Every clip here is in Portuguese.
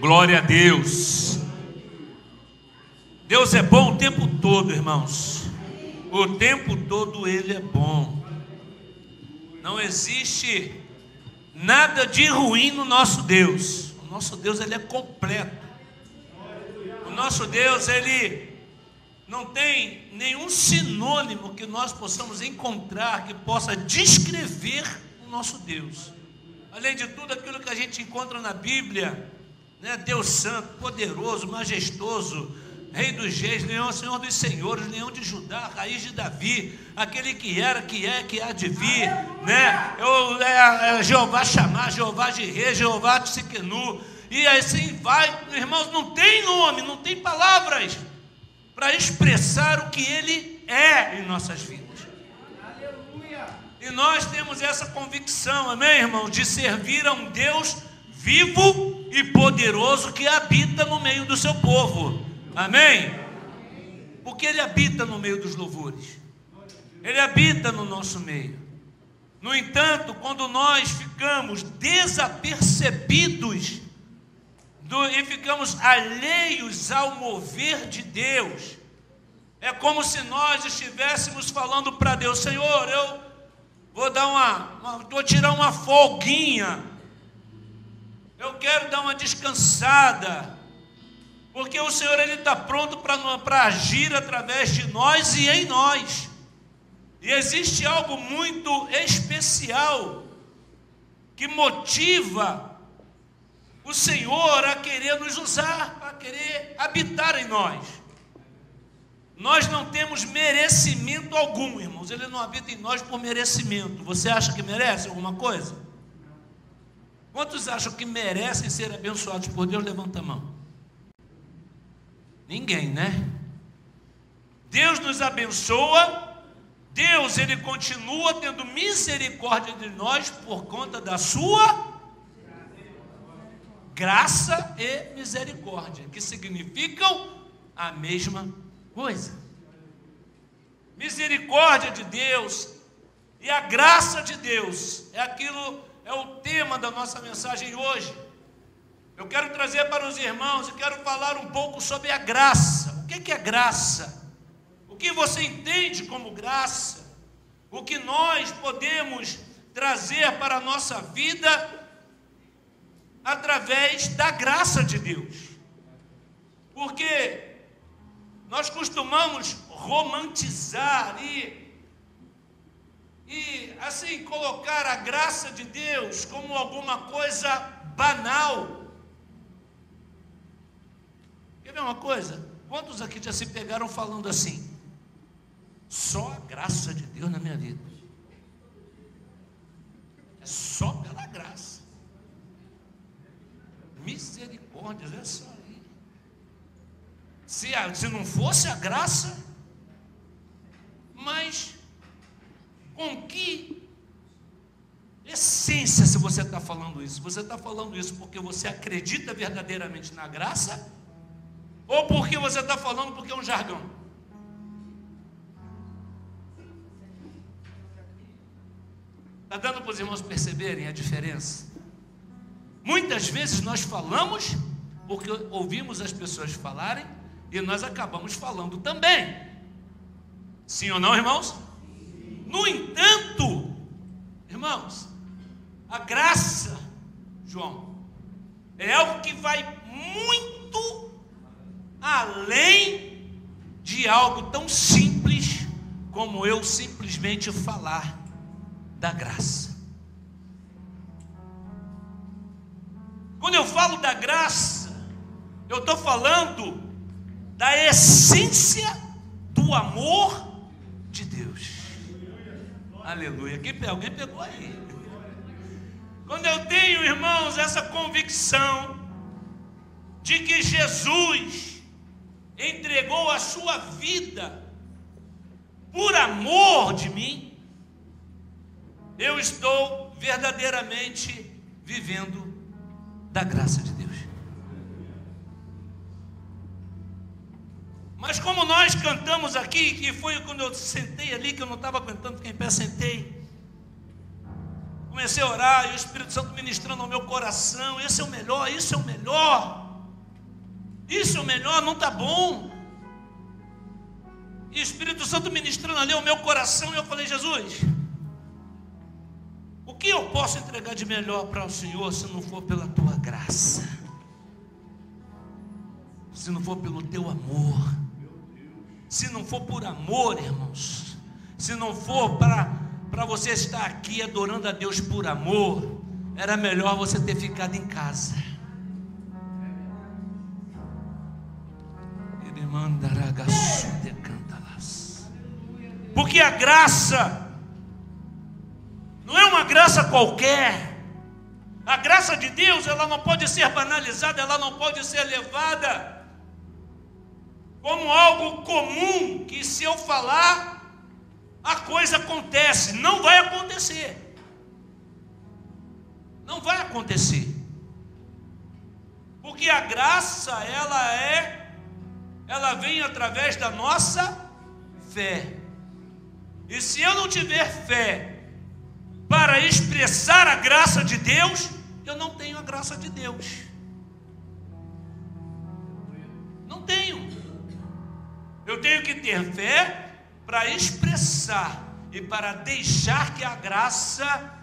Glória a Deus. Deus é bom o tempo todo, irmãos. O tempo todo Ele é bom. Não existe nada de ruim no nosso Deus. O nosso Deus, Ele é completo. O nosso Deus, Ele não tem nenhum sinônimo que nós possamos encontrar que possa descrever o nosso Deus. Além de tudo aquilo que a gente encontra na Bíblia, né? Deus santo, poderoso, majestoso, Rei dos reis, Senhor dos senhores, Leão de Judá, Raiz de Davi, aquele que era, que é, que há de vir, né? Jeová Chamar, Jeová Jireh, Jeová Tsidkenu, e assim vai, irmãos, não tem nome, não tem palavras para expressar o que Ele é em nossas vidas. E nós temos essa convicção, amém, irmãos, de servir a um Deus vivo e poderoso que habita no meio do seu povo. Amém? Porque Ele habita no meio dos louvores. Ele habita no nosso meio. No entanto, quando nós ficamos desapercebidos e ficamos alheios ao mover de Deus, é como se nós estivéssemos falando para Deus: Senhor, eu vou tirar uma folguinha, eu quero dar uma descansada, porque o Senhor, Ele está pronto para agir através de nós e em nós. E existe algo muito especial que motiva o Senhor a querer nos usar, a querer habitar em nós. Nós não temos merecimento algum, irmãos. Ele não habita em nós por merecimento. Você acha que merece alguma coisa? Quantos acham que merecem ser abençoados por Deus? Levanta a mão. Ninguém, né? Deus nos abençoa. Deus, Ele continua tendo misericórdia de nós por conta da sua graça e misericórdia, que significam a mesma coisa. Misericórdia de Deus e a graça de Deus é o tema da nossa mensagem hoje. Eu quero trazer para os irmãos e quero falar um pouco sobre a graça. O que é graça? O que você entende como graça? O que nós podemos trazer para a nossa vida através da graça de Deus? Porque nós costumamos romantizar e assim colocar a graça de Deus como alguma coisa banal. Quer ver uma coisa? Quantos aqui já se pegaram falando assim: só a graça de Deus na minha vida? É só pela graça. Misericórdia, é só aí. Se não fosse a graça, mas com que essência se você está falando isso? Você está falando isso porque você acredita verdadeiramente na graça? Ou porque você está falando porque é um jargão? Está dando para os irmãos perceberem a diferença? Muitas vezes nós falamos porque ouvimos as pessoas falarem e nós acabamos falando também. Sim ou não, irmãos? No entanto, irmãos, a graça, João, é algo que vai muito além de algo tão simples como eu simplesmente falar da graça. Quando eu falo da graça, eu estou falando da essência do amor de Deus. Aleluia. Alguém pegou aí? Quando eu tenho, irmãos, essa convicção de que Jesus entregou a sua vida por amor de mim, eu estou verdadeiramente vivendo da graça de Deus. Mas como nós cantamos aqui, que foi quando eu sentei ali, que eu não estava aguentando ficar em pé, sentei, comecei a orar, e o Espírito Santo ministrando ao meu coração: esse é o melhor, isso é o melhor. Isso é o melhor, não está bom. E o Espírito Santo ministrando ali o meu coração, e eu falei: Jesus, o que eu posso entregar de melhor para o Senhor se não for pela tua graça? Se não for pelo teu amor? Se não for por amor, irmãos, se não for para você estar aqui adorando a Deus por amor, era melhor você ter ficado em casa. Ele mandará de cantalas. Porque a graça não é uma graça qualquer. A graça de Deus, ela não pode ser banalizada, ela não pode ser levada como algo comum, que se eu falar, a coisa acontece. Não vai acontecer. Não vai acontecer. Porque a graça, ela vem através da nossa fé. E se eu não tiver fé para expressar a graça de Deus, eu não tenho a graça de Deus. Não tenho. Eu tenho que ter fé para expressar e para deixar que a graça,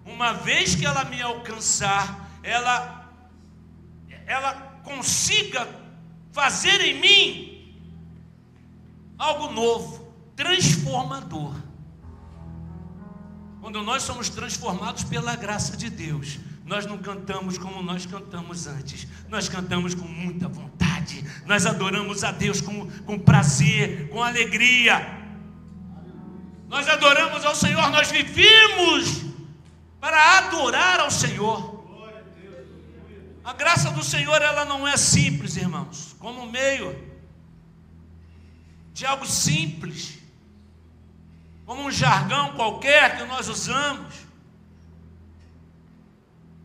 uma vez que ela me alcançar, ela consiga fazer em mim algo novo, transformador. Quando nós somos transformados pela graça de Deus, nós não cantamos como nós cantamos antes. Nós cantamos com muita vontade. Nós adoramos a Deus com prazer, com alegria. Nós adoramos ao Senhor. Nós vivemos para adorar ao Senhor. A graça do Senhor, ela não é simples, irmãos, como meio de algo simples, como um jargão qualquer que nós usamos.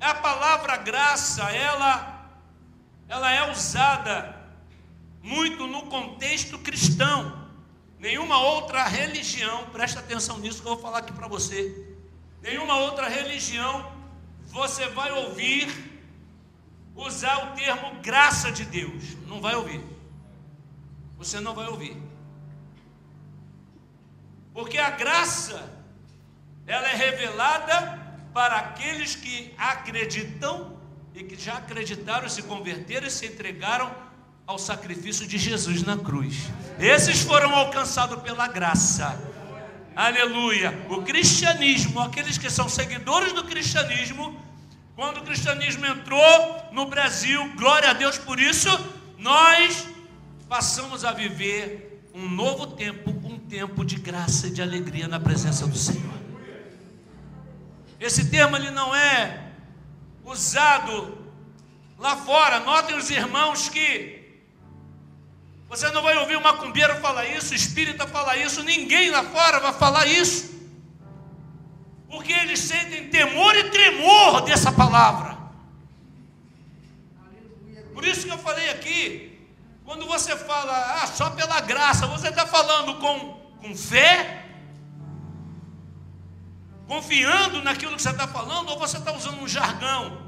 A palavra graça, ela é usada muito no contexto cristão. Nenhuma outra religião, presta atenção nisso que eu vou falar aqui para você. Nenhuma outra religião você vai ouvir usar o termo graça de Deus. Não vai ouvir. Você não vai ouvir. Porque a graça, ela é revelada para aqueles que acreditam e que já acreditaram, se converteram e se entregaram ao sacrifício de Jesus na cruz. Esses foram alcançados pela graça. Aleluia. O cristianismo, aqueles que são seguidores do cristianismo, quando o cristianismo entrou no Brasil, glória a Deus por isso, nós passamos a viver um novo tempo, um tempo de graça e de alegria na presença do Senhor. Esse termo ele não é usado lá fora. Notem os irmãos que você não vai ouvir o macumbeiro falar isso, o espírita falar isso, ninguém lá fora vai falar isso, porque eles sentem temor e tremor dessa palavra. Por isso que eu falei aqui, quando você fala só pela graça, você está falando com fé, confiando naquilo que você está falando, ou você está usando um jargão?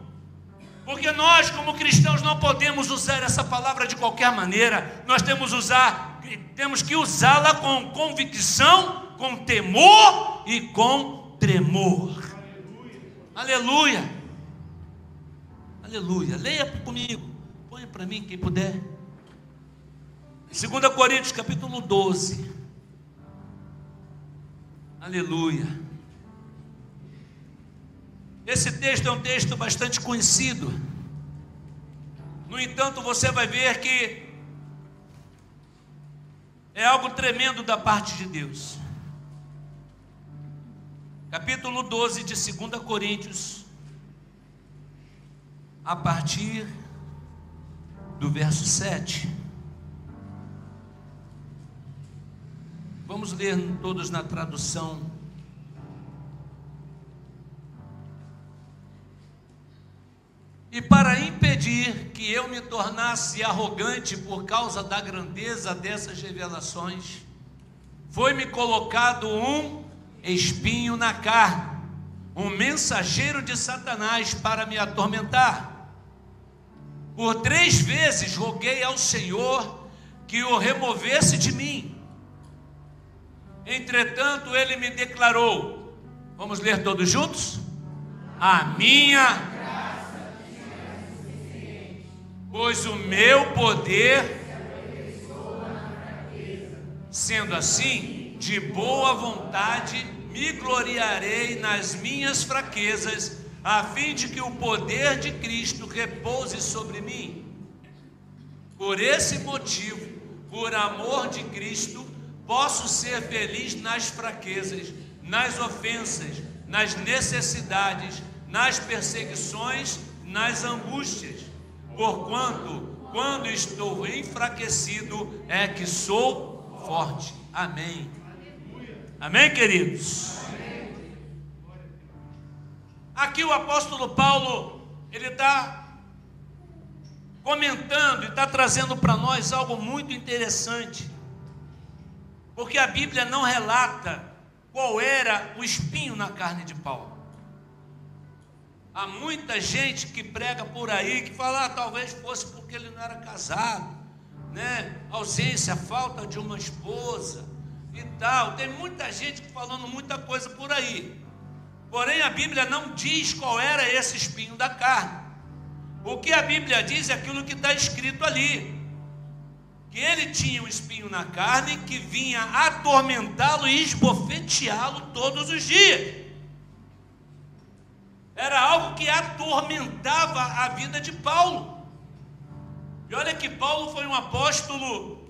Porque nós, como cristãos, não podemos usar essa palavra de qualquer maneira. Nós temos que usá-la com convicção, com temor e com tremor. Aleluia. Aleluia. Leia comigo. Põe para mim quem puder. 2 Coríntios capítulo 12. Aleluia. Esse texto é um texto bastante conhecido. No entanto, você vai ver que é algo tremendo da parte de Deus. Capítulo 12 de 2 Coríntios, a partir do verso 7. Vamos ler todos na tradução. E para impedir que eu me tornasse arrogante por causa da grandeza dessas revelações, foi-me colocado um espinho na carne, um mensageiro de Satanás para me atormentar. Por 3 vezes roguei ao Senhor que o removesse de mim. Entretanto, ele me declarou, vamos ler todos juntos? A minha graça te é suficiente, pois o meu poder se aperfeiçoa na fraqueza. Sendo assim, de boa vontade me gloriarei nas minhas fraquezas, a fim de que o poder de Cristo repouse sobre mim. Por esse motivo, por amor de Cristo, posso ser feliz nas fraquezas, nas ofensas, nas necessidades, nas perseguições, nas angústias. Porquanto, quando estou enfraquecido, é que sou forte. Amém. Amém, queridos? Aqui o apóstolo Paulo, ele está comentando e está trazendo para nós algo muito interessante, porque a Bíblia não relata qual era o espinho na carne de Paulo. Há muita gente que prega por aí, que fala, talvez fosse porque ele não era casado, né? Ausência, falta de uma esposa e tal. Tem muita gente falando muita coisa por aí. Porém, a Bíblia não diz qual era esse espinho da carne. O que a Bíblia diz é aquilo que está escrito ali, que ele tinha um espinho na carne que vinha atormentá-lo e esbofeteá-lo todos os dias. Era algo que atormentava a vida de Paulo. E olha que Paulo foi um apóstolo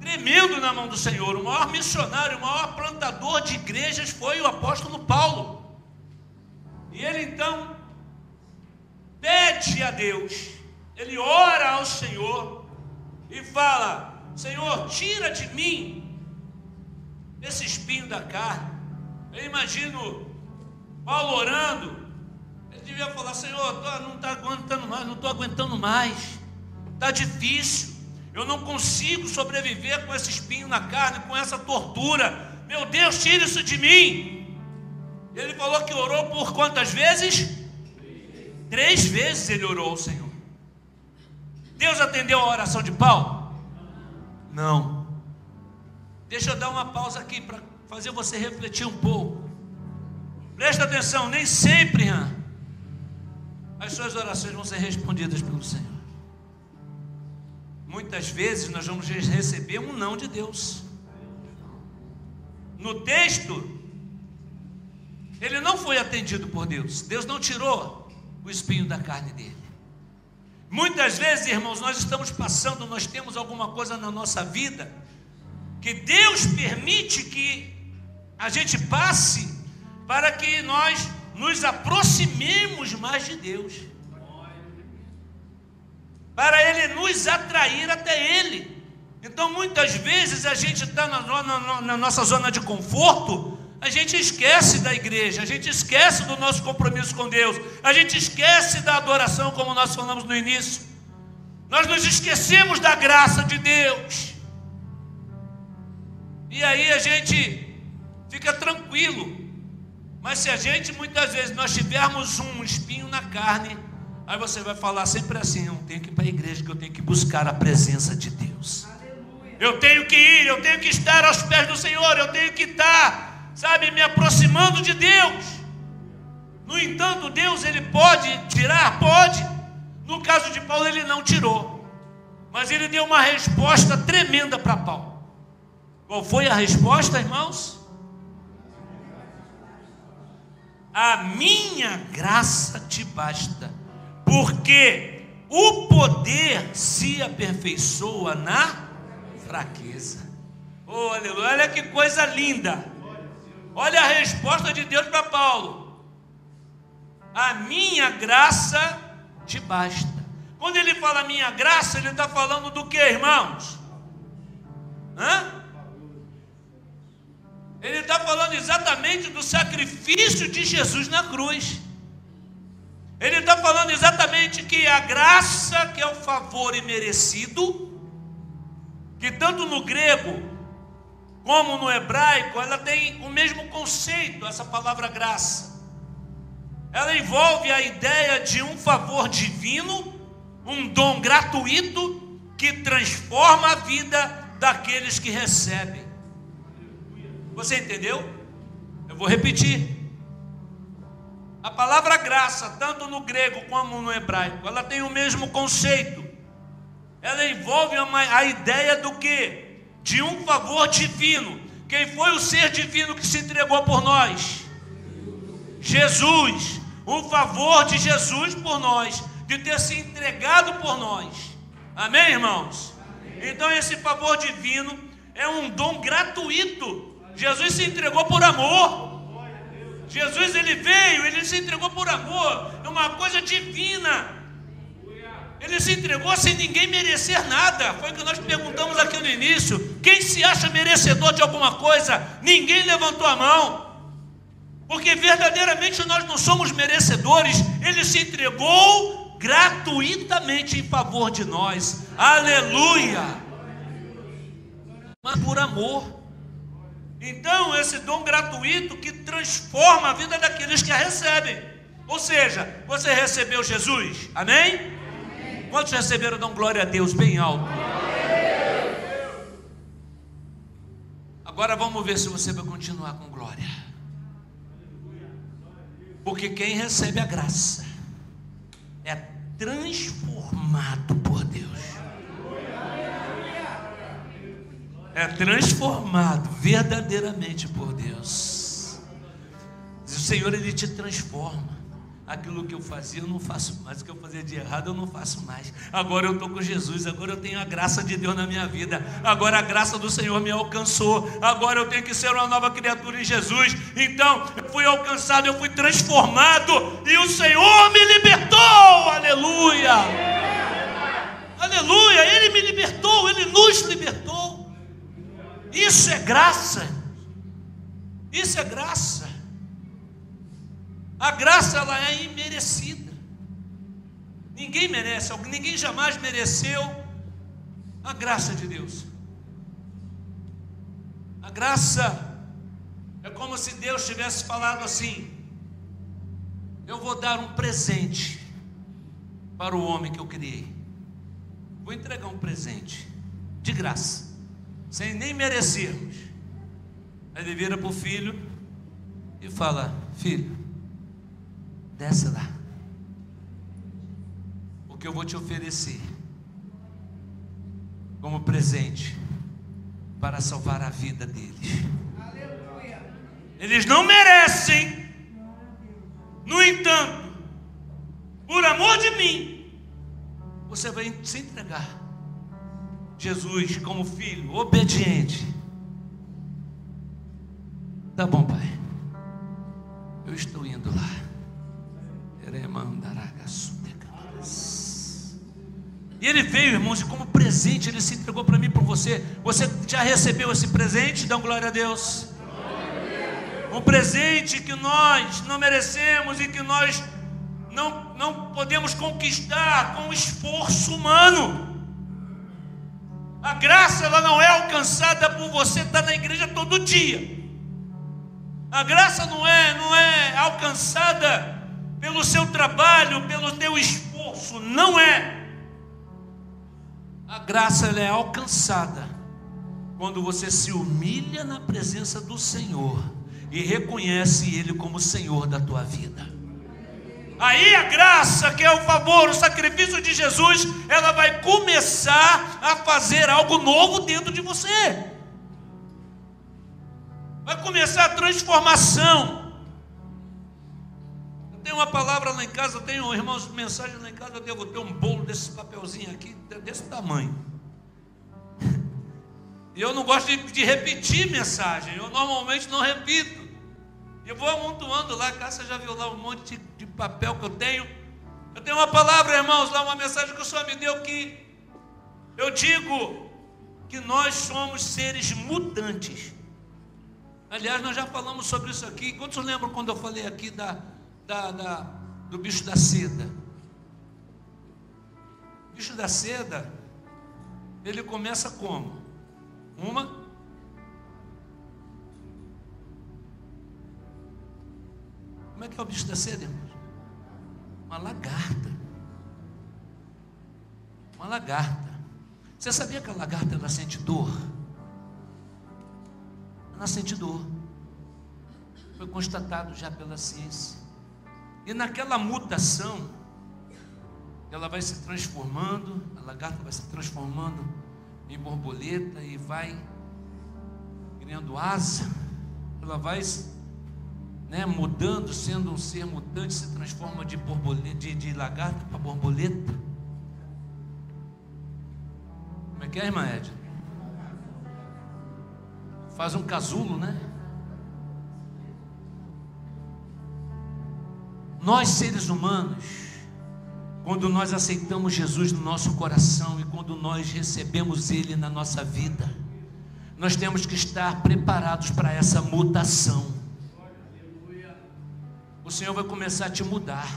tremendo na mão do Senhor. O maior missionário, o maior plantador de igrejas foi o apóstolo Paulo. E ele então pede a Deus, ele ora ao Senhor e fala, Senhor, tira de mim esse espinho da carne. Eu imagino Paulo orando, ele devia falar, Senhor, não está aguentando mais, não estou aguentando mais, está difícil, eu não consigo sobreviver com esse espinho na carne, com essa tortura, meu Deus, tira isso de mim. Ele falou que orou por quantas vezes? 3 vezes ele orou ao Senhor. Deus atendeu a oração de Paulo? Não. Deixa eu dar uma pausa aqui para fazer você refletir um pouco. Presta atenção, nem sempre as suas orações vão ser respondidas pelo Senhor. Muitas vezes nós vamos receber um não de Deus. No texto, ele não foi atendido por Deus. Deus não tirou o espinho da carne dele. Muitas vezes, irmãos, nós estamos passando, nós temos alguma coisa na nossa vida que Deus permite que a gente passe para que nós nos aproximemos mais de Deus, para Ele nos atrair até Ele. Então muitas vezes a gente está na nossa zona de conforto, a gente esquece da igreja, a gente esquece do nosso compromisso com Deus, a gente esquece da adoração, como nós falamos no início. Nós nos esquecemos da graça de Deus, e aí a gente fica tranquilo. Mas se a gente, muitas vezes, nós tivermos um espinho na carne, aí você vai falar sempre assim, eu tenho que ir para a igreja, que eu tenho que buscar a presença de Deus. Aleluia. Eu tenho que ir, eu tenho que estar aos pés do Senhor, eu tenho que estar, sabe, me aproximando de Deus. No entanto, Deus, Ele pode tirar? Pode. No caso de Paulo, Ele não tirou, mas Ele deu uma resposta tremenda para Paulo. Qual foi a resposta, irmãos? A minha graça te basta, porque o poder se aperfeiçoa na fraqueza. Oh, aleluia, olha que coisa linda. Olha a resposta de Deus para Paulo. A minha graça te basta. Quando ele fala minha graça, ele está falando do que, irmãos? Ele está falando exatamente do sacrifício de Jesus na cruz. Ele está falando exatamente que a graça, que é o favor imerecido, que tanto no grego como no hebraico, ela tem o mesmo conceito, essa palavra graça. Ela envolve a ideia de um favor divino um dom gratuito que transforma a vida daqueles que recebem. Você entendeu? Eu vou repetir. A palavra graça, tanto no grego como no hebraico, ela tem o mesmo conceito. Ela envolve a ideia do quê? De um favor divino. Quem foi o ser divino que se entregou por nós? Jesus. Um favor de Jesus por nós, de ter se entregado por nós. Amém, irmãos? Amém. Então esse favor divino é um dom gratuito. Jesus se entregou por amor. Jesus, ele veio, ele se entregou por amor. É uma coisa divina. Ele se entregou sem ninguém merecer nada. Foi o que nós perguntamos aqui no início. Quem se acha merecedor de alguma coisa? Ninguém levantou a mão. Porque verdadeiramente nós não somos merecedores. Ele se entregou gratuitamente em favor de nós. Aleluia! Mas por amor. Então esse dom gratuito que transforma a vida daqueles que a recebem. Ou seja, você recebeu Jesus? Amém? Amém. Quantos receberam? Dão glória a Deus bem alto. Agora vamos ver se você vai continuar com glória. Porque quem recebe a graça é transformado por Deus. É transformado verdadeiramente por Deus. O Senhor, ele te transforma. Aquilo que eu fazia eu não faço mais, o que eu fazia de errado eu não faço mais. Agora eu estou com Jesus, agora eu tenho a graça de Deus na minha vida. Agora a graça do Senhor me alcançou. Agora eu tenho que ser uma nova criatura em Jesus. Então eu fui alcançado, eu fui transformado e o Senhor me libertou. Aleluia! Aleluia! Ele me libertou, Ele nos libertou. Isso é graça. Isso é graça. A graça, ela é imerecida. Ninguém merece, ninguém jamais mereceu a graça de Deus. A graça é como se Deus tivesse falado assim: eu vou dar um presente para o homem que eu criei. Vou entregar um presente de graça, sem nem merecermos. Aí ele vira para o filho e fala: filho, desce lá, porque eu vou te oferecer como presente para salvar a vida deles. Aleluia. Eles não merecem, no entanto, por amor de mim, você vai se entregar. Jesus, como filho obediente: tá bom, pai, eu estou indo lá. E ele veio, irmãos, e como presente ele se entregou para mim e para você. Você já recebeu esse presente? Dão glória a Deus. Um presente que nós não merecemos e que nós não podemos conquistar com esforço humano. A graça, ela não é alcançada por você estar na igreja todo dia. A graça não é alcançada pelo seu trabalho, pelo teu esforço. Não é. A graça, ela é alcançada quando você se humilha na presença do Senhor e reconhece Ele como Senhor da tua vida. Aí a graça, que é o favor, o sacrifício de Jesus, ela vai começar a fazer algo novo dentro de você. Vai começar a transformação. Eu tenho uma palavra lá em casa, eu tenho, irmãos, mensagem lá em casa, eu devo ter um bolo desse papelzinho aqui, desse tamanho. E eu não gosto de repetir mensagem, eu normalmente não repito. Eu vou amontoando lá, cá você já viu lá um monte de papel que eu tenho. Eu tenho uma palavra, irmãos, lá uma mensagem que o Senhor me deu, que eu digo que nós somos seres mutantes. Aliás, nós já falamos sobre isso aqui. Quantos lembram quando eu falei aqui do bicho da seda? O bicho da seda, ele começa como? Como é que é o bicho da seda, irmãos? Uma lagarta. Uma lagarta. Você sabia que a lagarta ela sente dor? Ela sente dor. Foi constatado já pela ciência. E naquela mutação, ela vai se transformando, a lagarta vai se transformando em borboleta e vai criando asa. Ela vai, mudando, sendo um ser mutante, se transforma de borboleta, de lagarta para borboleta. Como é que é, irmã Edna? Faz um casulo, né? Nós, seres humanos, quando nós aceitamos Jesus no nosso coração e quando nós recebemos Ele na nossa vida, nós temos que estar preparados para essa mutação. O Senhor vai começar a te mudar.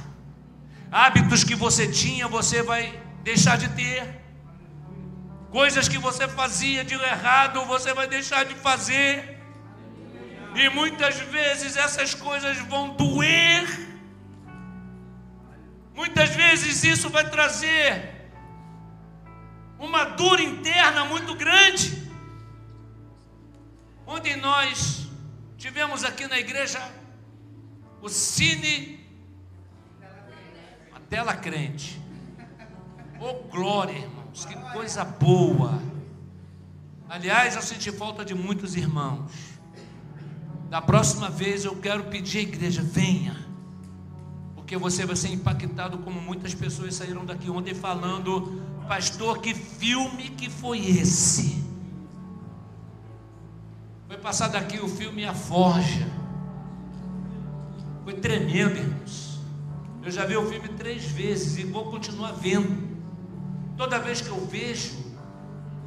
Hábitos que você tinha, você vai deixar de ter. Coisas que você fazia de errado, você vai deixar de fazer. E muitas vezes essas coisas vão doer. Muitas vezes isso vai trazer uma dor interna muito grande. Ontem nós tivemos aqui na igreja o Cine, a tela crente. Oh glória, irmãos, que coisa boa. Aliás, eu senti falta de muitos irmãos. Da próxima vez eu quero pedir à igreja, venha, porque você vai ser impactado como muitas pessoas saíram daqui ontem falando: pastor, que filme que foi esse? Foi passado aqui o filme A Forja. Foi tremendo, irmãos. Eu já vi o filme 3 vezes e vou continuar vendo. Toda vez que eu vejo,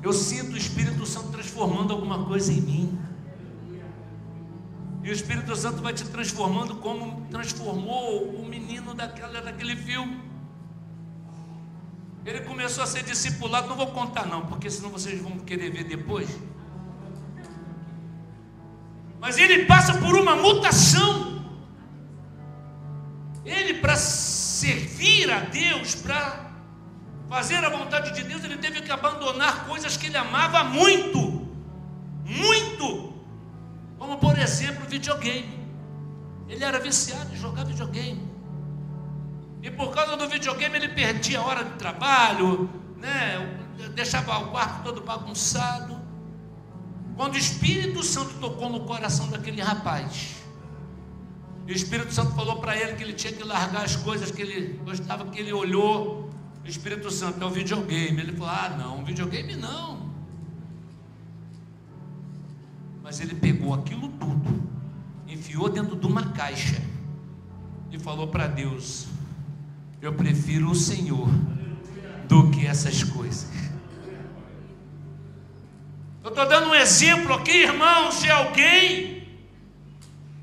eu sinto o Espírito Santo transformando alguma coisa em mim. E o Espírito Santo vai te transformando como transformou o menino daquele filme. Ele começou a ser discipulado. Não vou contar não, porque senão vocês vão querer ver depois. Mas ele passa por uma mutação. Ele, para servir a Deus, para fazer a vontade de Deus, ele teve que abandonar coisas que ele amava muito. Muito. Como por exemplo, videogame. Ele era viciado em jogar videogame. E por causa do videogame ele perdia a hora de trabalho, deixava o quarto todo bagunçado. Quando o Espírito Santo tocou no coração daquele rapaz, e o Espírito Santo falou para ele que ele tinha que largar as coisas que ele gostava, que ele olhou, o Espírito Santo, é o videogame. Ele falou: ah não, videogame não. Mas ele pegou aquilo tudo, enfiou dentro de uma caixa e falou para Deus: eu prefiro o Senhor do que essas coisas. Eu estou dando um exemplo aqui, irmãos, de alguém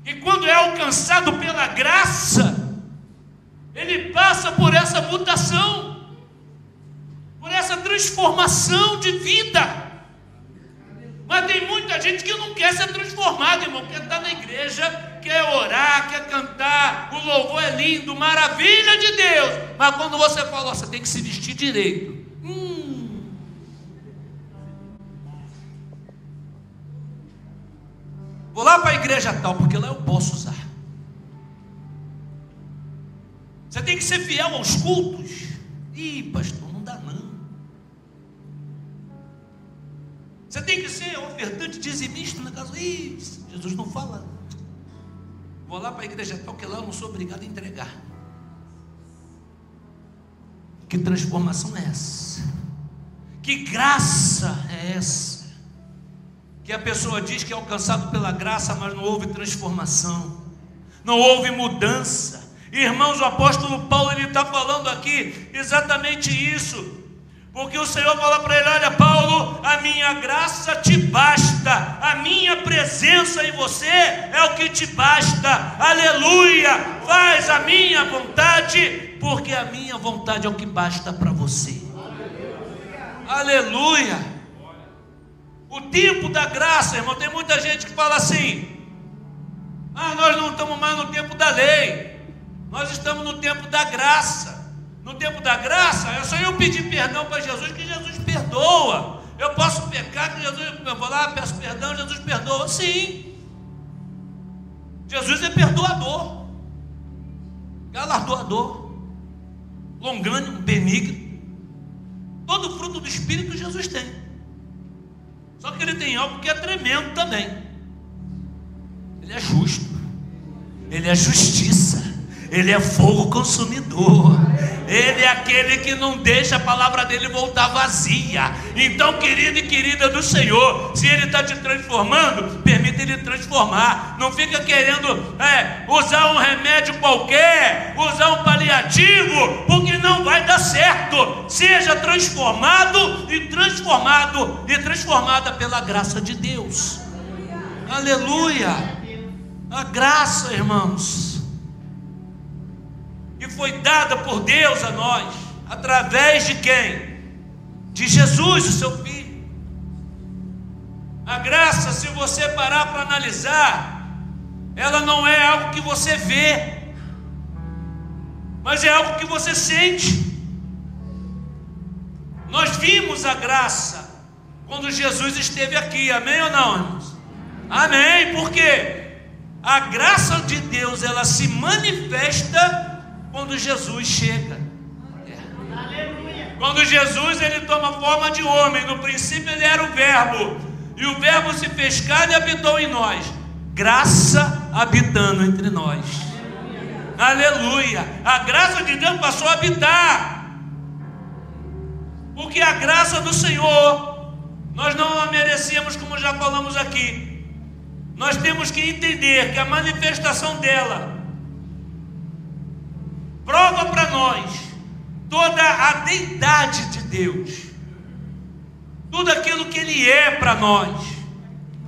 que quando é alcançado pela graça, ele passa por essa mutação, por essa transformação de vida. Mas tem muita gente que não quer ser transformada, irmão, quer estar na igreja, quer orar, quer cantar, o louvor é lindo, maravilha de Deus, mas quando você fala, você tem que se vestir direito, vou lá para a igreja tal, porque lá eu posso usar. Você tem que ser fiel aos cultos. Ih, pastor, não dá não. Você tem que ser ofertante dizimista na casa. Ih, Jesus não fala. Vou lá para a igreja tal, que lá eu não sou obrigado a entregar. Que transformação é essa? Que graça é essa? Que a pessoa diz que é alcançado pela graça, mas não houve transformação, não houve mudança. Irmãos, o apóstolo Paulo, ele está falando aqui exatamente isso, porque o Senhor fala para ele: olha Paulo, a minha graça te basta, a minha presença em você é o que te basta, aleluia, faz a minha vontade, porque a minha vontade é o que basta para você, aleluia. O tempo da graça, irmão, tem muita gente que fala assim: ah, nós não estamos mais no tempo da lei, nós estamos no tempo da graça, no No tempo da graça, é só eu pedir perdão para Jesus, que Jesus perdoa. Eu posso pecar, que Jesus, eu vou lá, peço perdão, Jesus perdoa. Sim, Jesus é perdoador, galardoador, longânimo, benigno. Todo fruto do Espírito Jesus tem. Só que ele tem algo que é tremendo também. Ele é justo, ele é justiça, ele é fogo consumidor. Ele é aquele que não deixa a palavra dele voltar vazia. Então, querido e querida do Senhor, se ele está te transformando, permita ele transformar. Não fica querendo usar um remédio qualquer, usar um paliativo, porque não vai dar certo. Seja transformado e transformada pela graça de Deus. Aleluia! A graça, irmãos, que foi dada por Deus a nós, através de quem? De Jesus, o seu Filho. A graça, se você parar para analisar, ela não é algo que você vê, mas é algo que você sente. Nós vimos a graça quando Jesus esteve aqui, amém ou não, irmãos? Amém, porque a graça de Deus, ela se manifesta quando Jesus chega. Quando Jesus, ele toma forma de homem. No princípio ele era o verbo, e o verbo se fez carne e habitou em nós. Graça habitando entre nós. Aleluia. A graça de Deus passou a habitar, porque a graça do Senhor nós não a merecíamos, como já falamos aqui. Nós temos que entender que a manifestação dela prova para nós toda a deidade de Deus, tudo aquilo que Ele é para nós.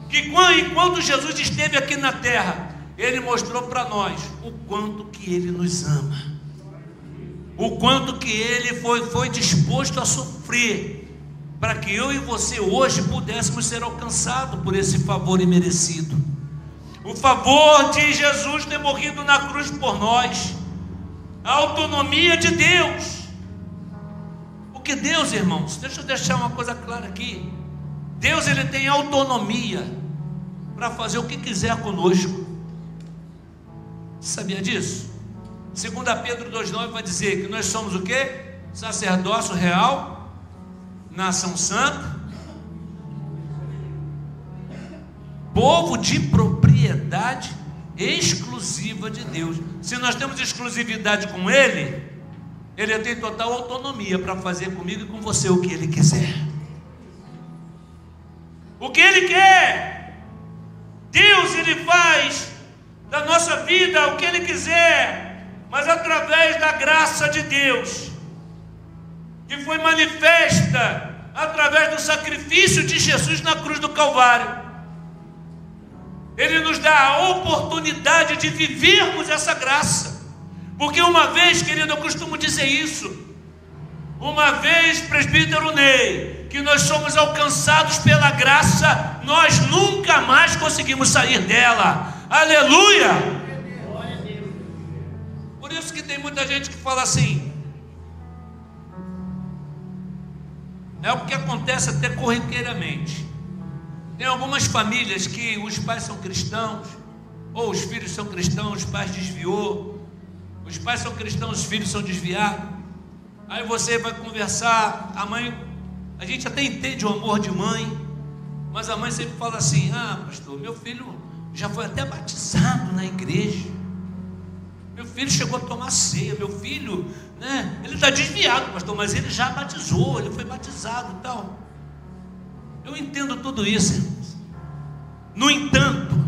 Que enquanto Jesus esteve aqui na terra, Ele mostrou para nós o quanto que Ele nos ama, o quanto que Ele foi disposto a sofrer, para que eu e você hoje pudéssemos ser alcançados por esse favor imerecido. O favor de Jesus ter morrido na cruz por nós, a autonomia de Deus. Porque Deus, irmãos, deixa eu deixar uma coisa clara aqui. Deus, ele tem autonomia para fazer o que quiser conosco. Sabia disso? 2 Pedro 2,9 vai dizer que nós somos o quê? Sacerdócio real, nação santa, povo de propriedade exclusiva de Deus. Se nós temos exclusividade com Ele, Ele tem total autonomia para fazer comigo e com você o que Ele quiser. O que Ele quer. Deus, Ele faz da nossa vida o que Ele quiser, mas através da graça de Deus, que foi manifesta através do sacrifício de Jesus na cruz do Calvário. Ele nos dá a oportunidade de vivermos essa graça. Porque uma vez, querido, eu costumo dizer isso, uma vez, presbítero Ney, que nós somos alcançados pela graça, nós nunca mais conseguimos sair dela. Aleluia! Por isso que tem muita gente que fala assim, é o que acontece até corriqueiramente. Tem algumas famílias que os pais são cristãos, ou os filhos são cristãos, os pais desviou. Os pais são cristãos, os filhos são desviados. Aí você vai conversar, a mãe, a gente até entende o amor de mãe, mas a mãe sempre fala assim: ah, pastor, meu filho já foi até batizado na igreja, meu filho chegou a tomar ceia, meu filho, né, ele está desviado, pastor, mas ele já batizou, ele foi batizado e tal. Eu entendo tudo isso, irmãos. No entanto,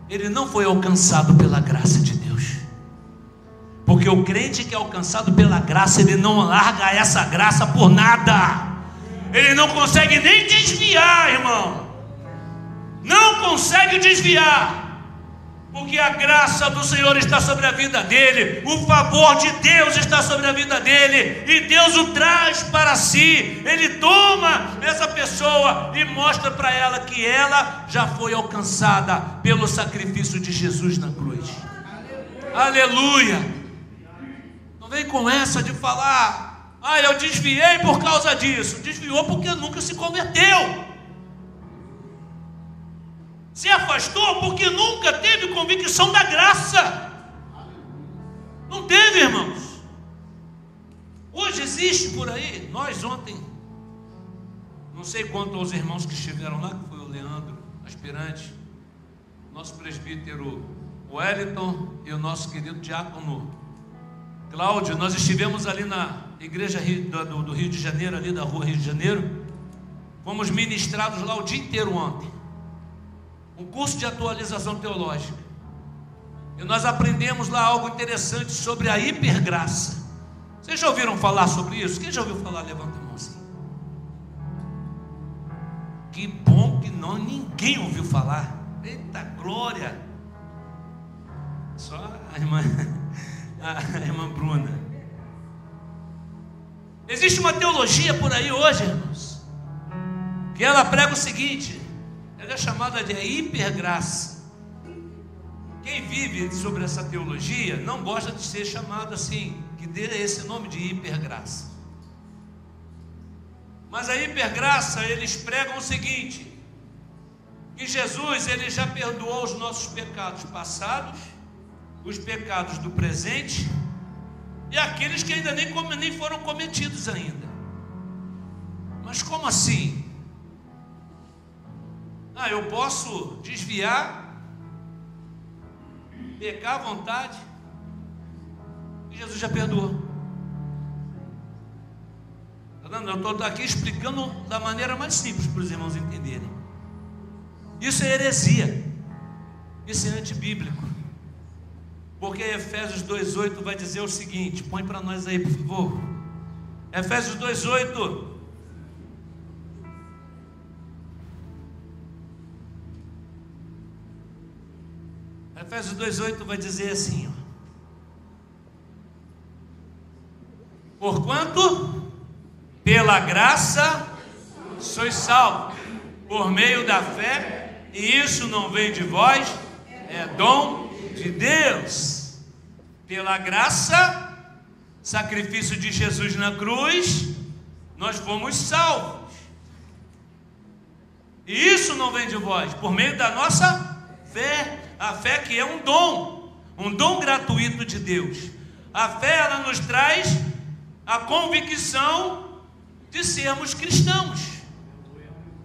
ele não foi alcançado pela graça de Deus. Porque o crente que é alcançado pela graça, ele não larga essa graça por nada. Ele não consegue nem desviar, irmão. Não consegue desviar. Porque a graça do Senhor está sobre a vida dele, o favor de Deus está sobre a vida dele, e Deus o traz para si. Ele toma essa pessoa e mostra para ela que ela já foi alcançada pelo sacrifício de Jesus na cruz. Aleluia! Então vem com essa de falar, eu desviei por causa disso. Desviou porque nunca se converteu. Se afastou porque nunca teve convicção da graça. Não teve, irmãos. Hoje existe por aí, nós ontem, não sei quanto aos irmãos que estiveram lá, que foi o Leandro, aspirante, nosso presbítero Wellington e o nosso querido diácono Cláudio, nós estivemos ali na igreja do Rio de Janeiro, ali da rua Rio de Janeiro, fomos ministrados lá o dia inteiro ontem, um curso de atualização teológica, e nós aprendemos lá algo interessante sobre a hipergraça. Vocês já ouviram falar sobre isso? Quem já ouviu falar? Levanta a mão assim. Que bom que ninguém ouviu falar. Eita glória! Só a irmã Bruna. Existe uma teologia por aí hoje, irmãos, que ela prega o seguinte: ela é chamada de hipergraça. Quem vive sobre essa teologia não gosta de ser chamado assim, que dê esse nome de hipergraça. Mas a hipergraça, eles pregam o seguinte: que Jesus, ele já perdoou os nossos pecados passados, os pecados do presente e aqueles que ainda nem foram cometidos ainda. Mas como assim? Eu posso desviar, pecar à vontade, e Jesus já perdoou. Eu estou aqui explicando da maneira mais simples para os irmãos entenderem. Isso é heresia, isso é antibíblico, porque Efésios 2,8 vai dizer o seguinte, põe para nós aí por favor, Efésios 2,8, Efésios 2,8 vai dizer assim, porquanto pela graça sois salvos, por meio da fé, e isso não vem de vós, é dom de Deus. Pela graça, sacrifício de Jesus na cruz, nós fomos salvos. E isso não vem de vós, por meio da nossa fé. A fé que é um dom gratuito de Deus. A fé, ela nos traz a convicção de sermos cristãos,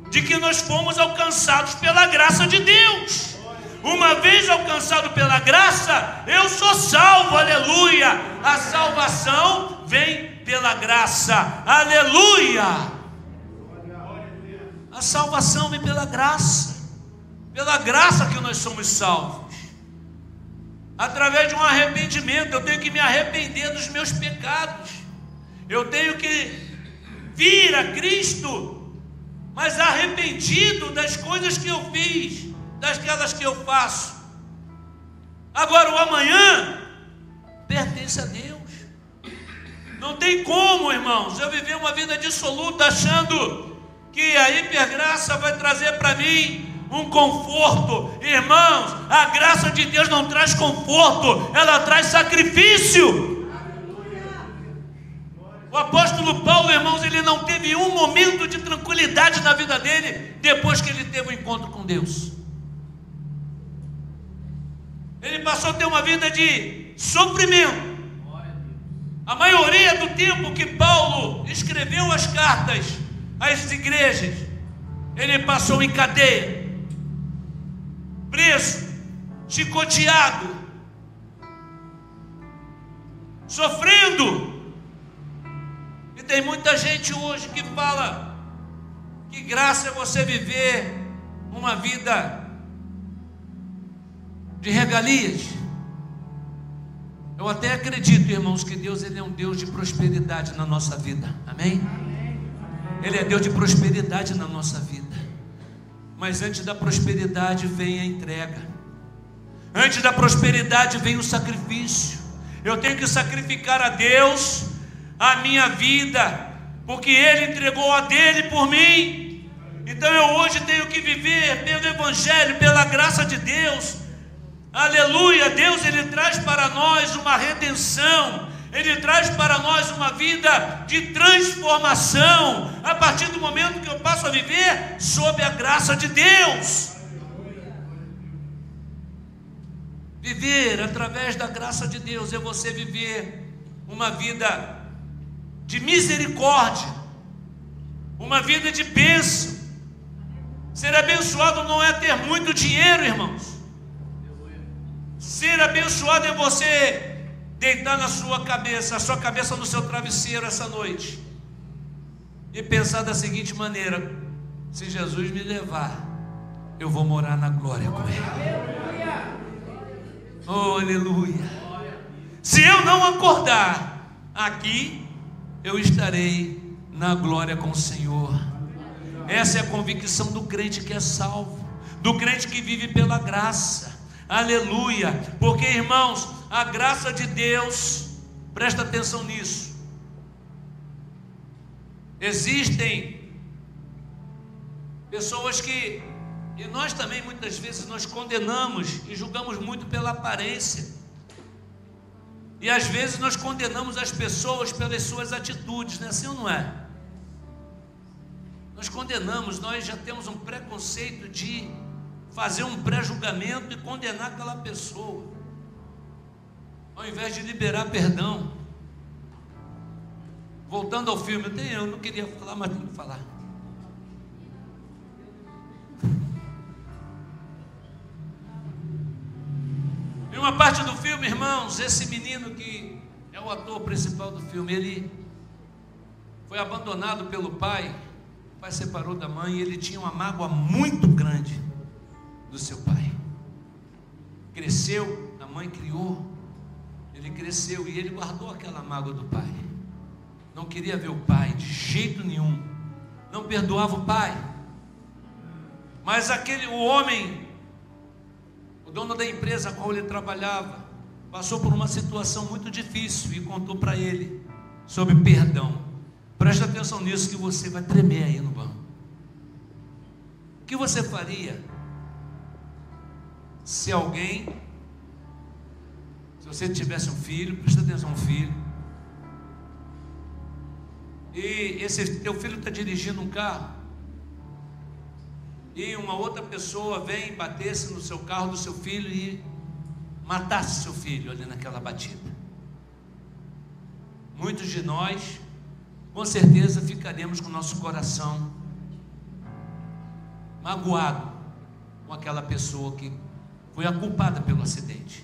de que nós fomos alcançados pela graça de Deus. Uma vez alcançado pela graça, eu sou salvo, aleluia. A salvação vem pela graça, aleluia. A salvação vem pela graça que nós somos salvos. Através de um arrependimento, eu tenho que me arrepender dos meus pecados, eu tenho que vir a Cristo, mas arrependido das coisas que eu fiz, daquelas que eu faço. Agora o amanhã pertence a Deus. Não tem como, irmãos, eu viver uma vida dissoluta achando que a hipergraça vai trazer para mim um conforto. Irmãos, a graça de Deus não traz conforto, ela traz sacrifício. O apóstolo Paulo, irmãos, ele não teve um momento de tranquilidade na vida dele depois que ele teve um encontro com Deus. Ele passou a ter uma vida de sofrimento. A maioria do tempo que Paulo escreveu as cartas às igrejas, ele passou em cadeia, preso, chicoteado, sofrendo. E tem muita gente hoje que fala que graça é você viver uma vida de regalias. Eu até acredito, irmãos, que Deus, ele é um Deus de prosperidade na nossa vida, amém? Ele é Deus de prosperidade na nossa vida, mas antes da prosperidade vem a entrega, antes da prosperidade vem o sacrifício. Eu tenho que sacrificar a Deus a minha vida, porque Ele entregou a dele por mim. Então eu hoje tenho que viver pelo Evangelho, pela graça de Deus, aleluia. Deus, Ele traz para nós uma redenção Ele traz para nós uma vida de transformação, a partir do momento que eu passo a viver sob a graça de Deus. Viver através da graça de Deus é você viver uma vida de misericórdia, uma vida de bênção. Ser abençoado não é ter muito dinheiro, irmãos. Ser abençoado é você deitar a sua cabeça no seu travesseiro essa noite e pensar da seguinte maneira: se Jesus me levar, eu vou morar na glória com Ele. Oh, aleluia. Se eu não acordar aqui, eu estarei na glória com o Senhor. Essa é a convicção do crente que é salvo, do crente que vive pela graça. Aleluia. Porque, irmãos, a graça de Deus, presta atenção nisso, existem pessoas que, e nós também muitas vezes nós condenamos e julgamos muito pela aparência, e às vezes nós condenamos as pessoas pelas suas atitudes, não é assim ou não é? Nós condenamos, nós já temos um preconceito de fazer um pré-julgamento e condenar aquela pessoa, ao invés de liberar perdão. Voltando ao filme, eu não queria falar, mas tenho que falar. Em uma parte do filme, irmãos, esse menino que é o ator principal do filme, ele foi abandonado pelo pai. O pai separou da mãe e ele tinha uma mágoa muito grande do seu pai. Cresceu, a mãe criou, ele cresceu e ele guardou aquela mágoa do pai. Não queria ver o pai de jeito nenhum, não perdoava o pai. Mas o homem, o dono da empresa a qual ele trabalhava, passou por uma situação muito difícil e contou para ele sobre perdão. Presta atenção nisso que você vai tremer aí no banco. O que você faria se você tivesse um filho, presta atenção, um filho, e esse teu filho está dirigindo um carro, e uma outra pessoa vem e batesse no seu carro do seu filho e matasse seu filho ali naquela batida? Muitos de nós, com certeza, ficaremos com o nosso coração magoado com aquela pessoa que foi a culpada pelo acidente.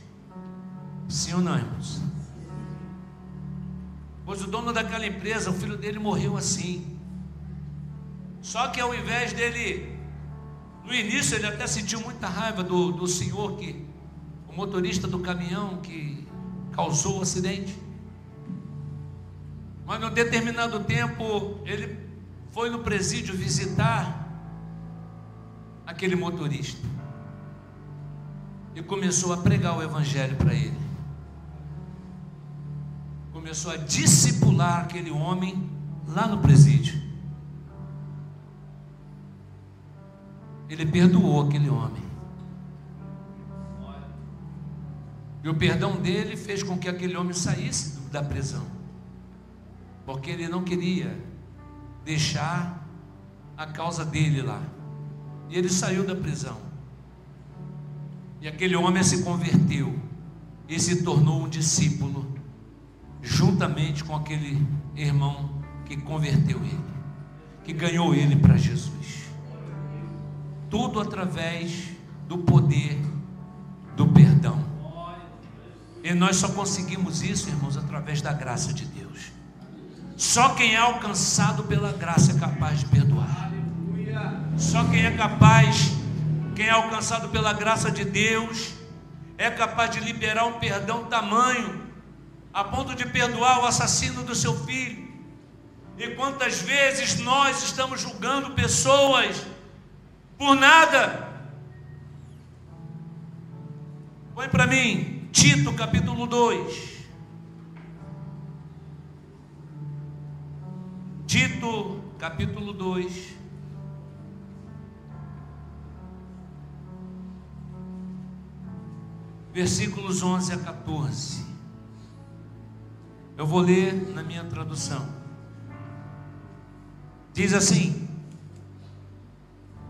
Sim ou não, irmãos? Pois o dono daquela empresa, o filho dele morreu assim. Só que ao invés dele, no início ele até sentiu muita raiva do senhor, o motorista do caminhão que causou o acidente. Mas num determinado tempo ele foi no presídio visitar aquele motorista e começou a pregar o evangelho para ele. Começou a discipular aquele homem lá no presídio. Ele perdoou aquele homem. E o perdão dele fez com que aquele homem saísse da prisão, porque ele não queria deixar a causa dele lá. E ele saiu da prisão. E aquele homem se converteu e se tornou um discípulo, juntamente com aquele irmão que converteu ele, que ganhou ele para Jesus. Tudo através do poder do perdão. E nós só conseguimos isso, irmãos, através da graça de Deus. Só quem é alcançado pela graça é capaz de perdoar. Só quem é alcançado pela graça de Deus é capaz de liberar um perdão tamanho a ponto de perdoar o assassino do seu filho. E quantas vezes nós estamos julgando pessoas por nada? Põe para mim Tito capítulo 2. Tito capítulo 2, versículos 11 a 14. Eu vou ler na minha tradução. Diz assim: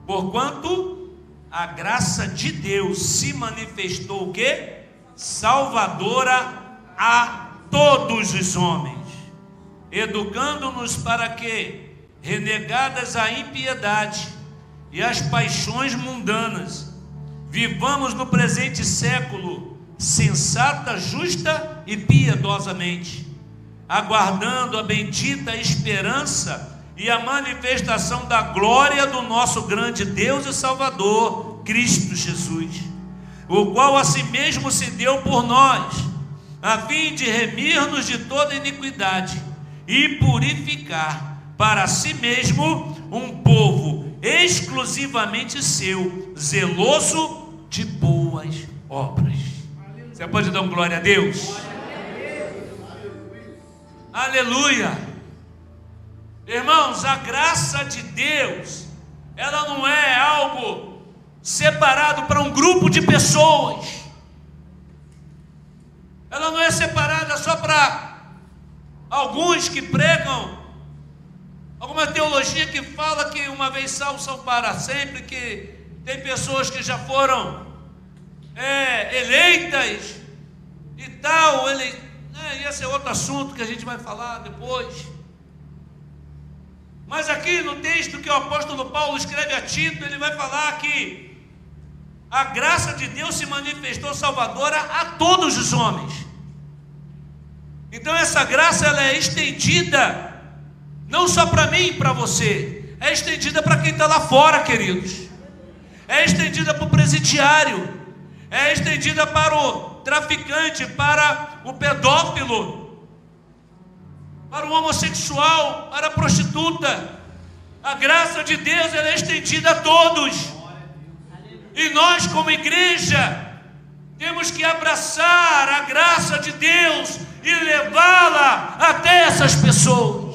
porquanto a graça de Deus se manifestou o quê? Salvadora a todos os homens, educando-nos para que, renegadas a impiedade e as paixões mundanas, vivamos no presente século sensata, justa e piedosamente, aguardando a bendita esperança e a manifestação da glória do nosso grande Deus e Salvador, Cristo Jesus, o qual a si mesmo se deu por nós, a fim de remir-nos de toda iniquidade e purificar para si mesmo um povo exclusivamente seu, zeloso de boas obras. Você pode dar glória a Deus? Aleluia! Irmãos, a graça de Deus, ela não é algo separado para um grupo de pessoas. Ela não é separada só para alguns que pregam alguma teologia que fala que uma vez salvos são para sempre, que tem pessoas que já foram eleitas e tal. E esse é outro assunto que a gente vai falar depois. Mas aqui no texto que o apóstolo Paulo escreve a Tito, ele vai falar que a graça de Deus se manifestou salvadora a todos os homens. Então essa graça, ela é estendida não só para mim e para você, é estendida para quem está lá fora, queridos. É estendida para o presidiário, é estendida para o traficante, para o pedófilo, para o homossexual, para a prostituta. A graça de Deus, ela é estendida a todos. E nós, como igreja, temos que abraçar a graça de Deus e levá-la até essas pessoas.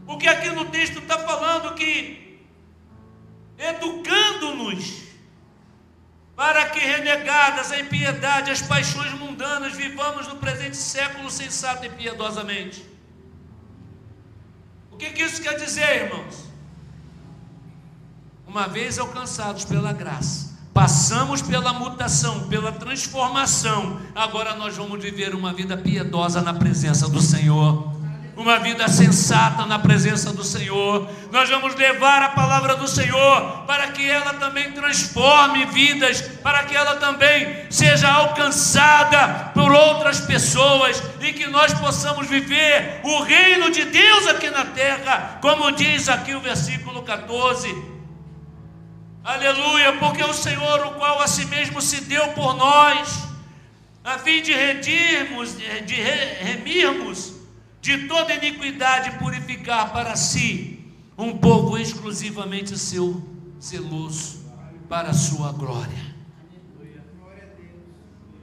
Porque aqui no texto está falando que educando-nos para que, renegadas a impiedade, as paixões mundanas, vivamos no presente século sensato e piedosamente. O que isso quer dizer, irmãos? Uma vez alcançados pela graça, passamos pela mutação, pela transformação, agora nós vamos viver uma vida piedosa na presença do Senhor. Uma vida sensata na presença do Senhor. Nós vamos levar a palavra do Senhor para que ela também transforme vidas, para que ela também seja alcançada por outras pessoas e que nós possamos viver o reino de Deus aqui na terra, como diz aqui o versículo 14. Aleluia, porque o Senhor, o qual a si mesmo se deu por nós, a fim de remirmos de toda iniquidade, purificar para si um povo exclusivamente seu, zeloso para a sua glória.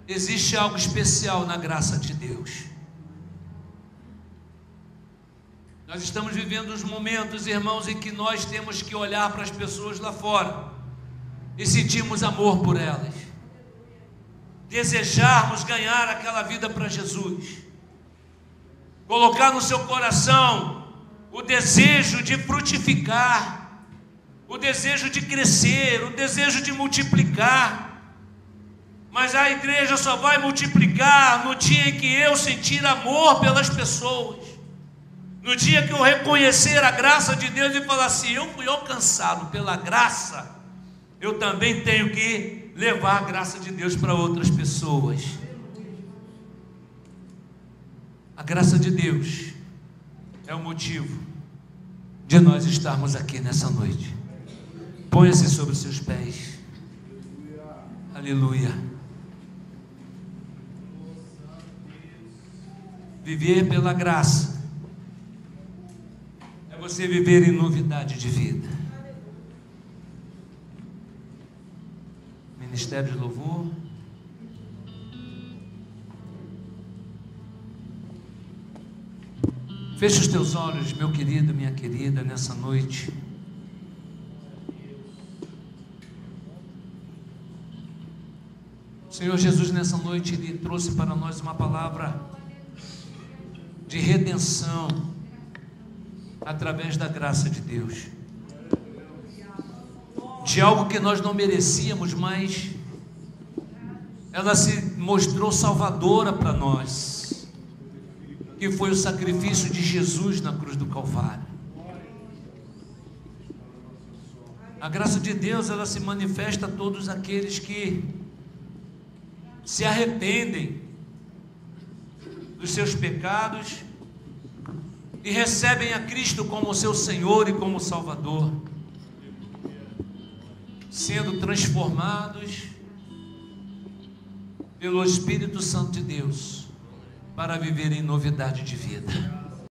Existe algo especial na graça de Deus. Nós estamos vivendo os momentos, irmãos, em que nós temos que olhar para as pessoas lá fora e sentirmos amor por elas, desejarmos ganhar aquela vida para Jesus, colocar no seu coração o desejo de frutificar, o desejo de crescer, o desejo de multiplicar. Mas a igreja só vai multiplicar no dia em que eu sentir amor pelas pessoas, no dia que eu reconhecer a graça de Deus e falar assim: eu fui alcançado pela graça, eu também tenho que levar a graça de Deus para outras pessoas. A graça de Deus é o motivo de nós estarmos aqui nessa noite. Ponha-se sobre os seus pés. Aleluia. Viver pela graça é você viver em novidade de vida. Ministério de Louvor. Feche os teus olhos, meu querido, minha querida, nessa noite. O Senhor Jesus, nessa noite, Ele trouxe para nós uma palavra de redenção através da graça de Deus, de algo que nós não merecíamos, mas ela se mostrou salvadora para nós, que foi o sacrifício de Jesus na cruz do Calvário. A graça de Deus, ela se manifesta a todos aqueles que se arrependem dos seus pecados e recebem a Cristo como seu Senhor e como Salvador, sendo transformados pelo Espírito Santo de Deus para viver em novidade de vida.